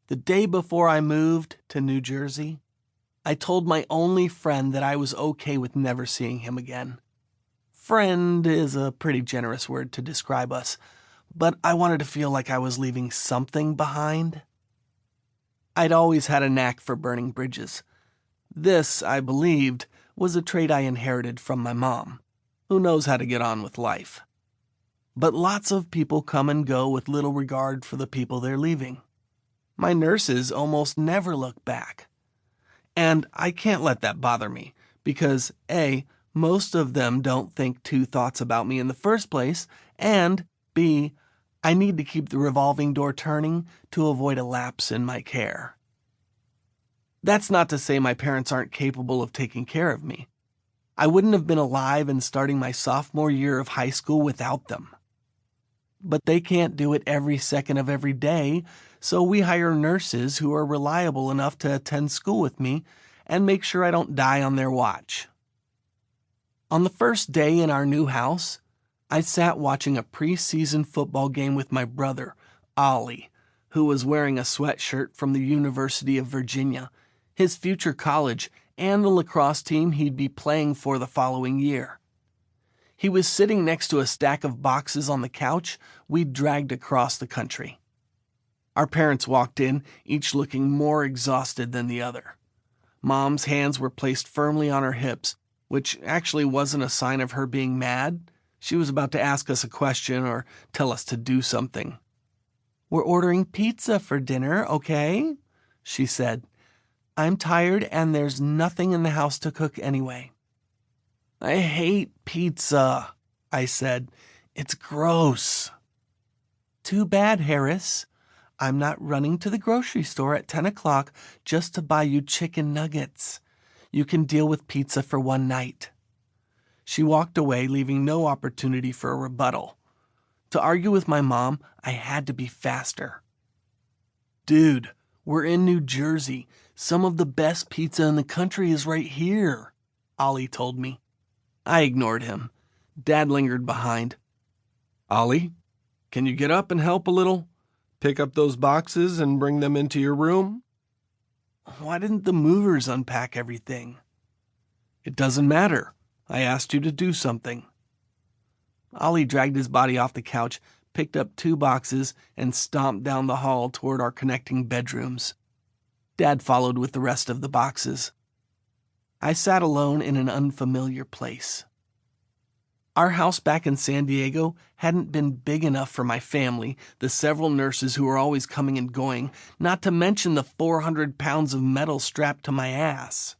The day before I moved to New Jersey, I told my only friend that I was okay with never seeing him again. Friend is a pretty generous word to describe us, but I wanted to feel like I was leaving something behind. I'd always had a knack for burning bridges. This, I believed, was a trait I inherited from my mom, who knows how to get on with life. But lots of people come and go with little regard for the people they're leaving. My nurses almost never look back. And I can't let that bother me, because A, most of them don't think two thoughts about me in the first place, and B, I need to keep the revolving door turning to avoid a lapse in my care. That's not to say my parents aren't capable of taking care of me. I wouldn't have been alive and starting my sophomore year of high school without them. But they can't do it every second of every day, so we hire nurses who are reliable enough to attend school with me and make sure I don't die on their watch. On the first day in our new house, I sat watching a preseason football game with my brother, Ollie, who was wearing a sweatshirt from the University of Virginia, his future college, and the lacrosse team he'd be playing for the following year. He was sitting next to a stack of boxes on the couch we'd dragged across the country. Our parents walked in, each looking more exhausted than the other. Mom's hands were placed firmly on her hips, which actually wasn't a sign of her being mad. She was about to ask us a question or tell us to do something. "We're ordering pizza for dinner, okay?" she said. "I'm tired and there's nothing in the house to cook anyway." "I hate pizza," I said. "It's gross." "Too bad, Harris. I'm not running to the grocery store at 10 o'clock just to buy you chicken nuggets. You can deal with pizza for one night." She walked away, leaving no opportunity for a rebuttal. To argue with my mom, I had to be faster. "Dude, we're in New Jersey. Some of the best pizza in the country is right here," Ollie told me. I ignored him. Dad lingered behind. "Ollie, can you get up and help a little? Pick up those boxes and bring them into your room?" "Why didn't the movers unpack everything?" "It doesn't matter. I asked you to do something." Ollie dragged his body off the couch, picked up 2 boxes, and stomped down the hall toward our connecting bedrooms. Dad followed with the rest of the boxes. I sat alone in an unfamiliar place. Our house back in San Diego hadn't been big enough for my family, the several nurses who were always coming and going, not to mention the 400 pounds of metal strapped to my ass.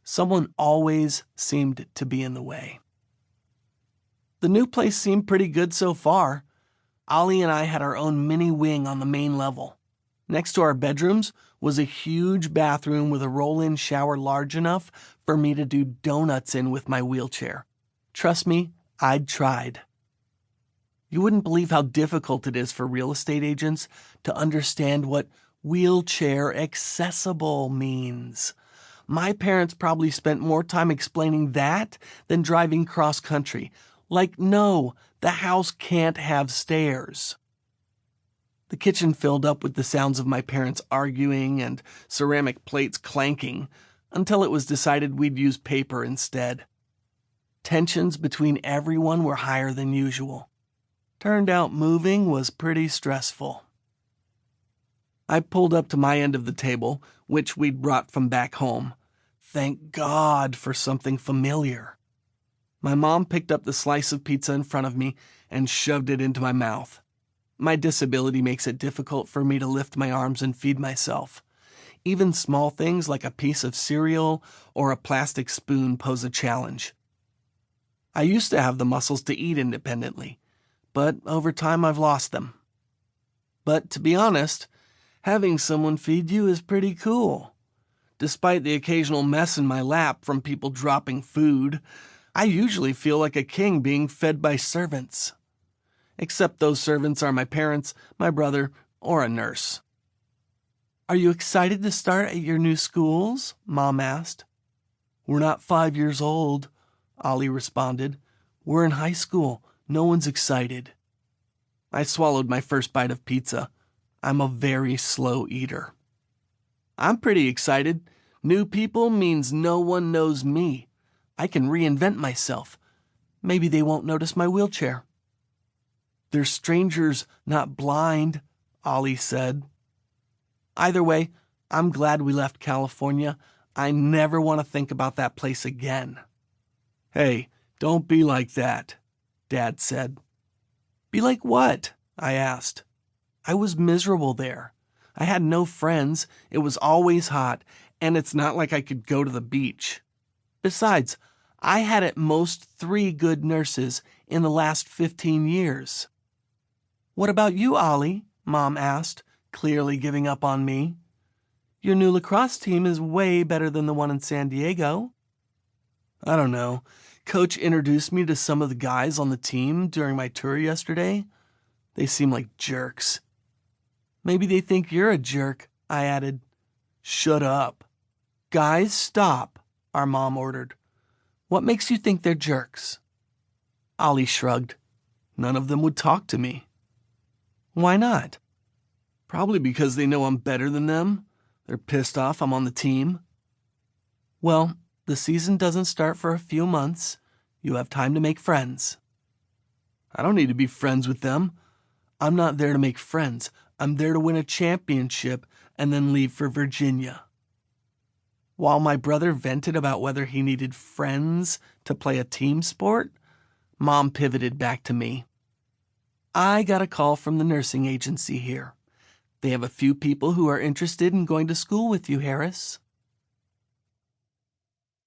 Someone always seemed to be in the way. The new place seemed pretty good so far. Ollie and I had our own mini wing on the main level. Next to our bedrooms was a huge bathroom with a roll-in shower large enough for me to do donuts in with my wheelchair. Trust me, I'd tried. You wouldn't believe how difficult it is for real estate agents to understand what wheelchair accessible means. My parents probably spent more time explaining that than driving cross-country. Like, no, the house can't have stairs. The kitchen filled up with the sounds of my parents arguing and ceramic plates clanking until it was decided we'd use paper instead. Tensions between everyone were higher than usual. Turned out moving was pretty stressful. I pulled up to my end of the table, which we'd brought from back home. Thank God for something familiar. My mom picked up the slice of pizza in front of me and shoved it into my mouth. My disability makes it difficult for me to lift my arms and feed myself. Even small things like a piece of cereal or a plastic spoon pose a challenge. I used to have the muscles to eat independently, but over time I've lost them. But to be honest, having someone feed you is pretty cool. Despite the occasional mess in my lap from people dropping food, I usually feel like a king being fed by servants. Except those servants are my parents, my brother, or a nurse. "Are you excited to start at your new schools?" Mom asked. "We're not 5 years old," Ollie responded. "We're in high school. No one's excited." I swallowed my first bite of pizza. I'm a very slow eater. I'm pretty excited. New people means no one knows me. I can reinvent myself. Maybe they won't notice my wheelchair. They're strangers, not blind, Ollie said. Either way, I'm glad we left California. I never want to think about that place again. Hey, don't be like that, Dad said. Be like what? I asked. I was miserable there. I had no friends, it was always hot, and it's not like I could go to the beach. Besides, I had at most 3 good nurses in the last 15 years. What about you, Ollie? Mom asked, clearly giving up on me. Your new lacrosse team is way better than the one in San Diego. I don't know. Coach introduced me to some of the guys on the team during my tour yesterday. They seem like jerks. Maybe they think you're a jerk, I added. Shut up. Guys, stop, our mom ordered. What makes you think they're jerks? Ollie shrugged. None of them would talk to me. Why not? Probably because they know I'm better than them. They're pissed off I'm on the team. Well, the season doesn't start for a few months. You have time to make friends. I don't need to be friends with them. I'm not there to make friends. I'm there to win a championship and then leave for Virginia. While my brother vented about whether he needed friends to play a team sport, Mom pivoted back to me. I got a call from the nursing agency here. They have a few people who are interested in going to school with you, Harris.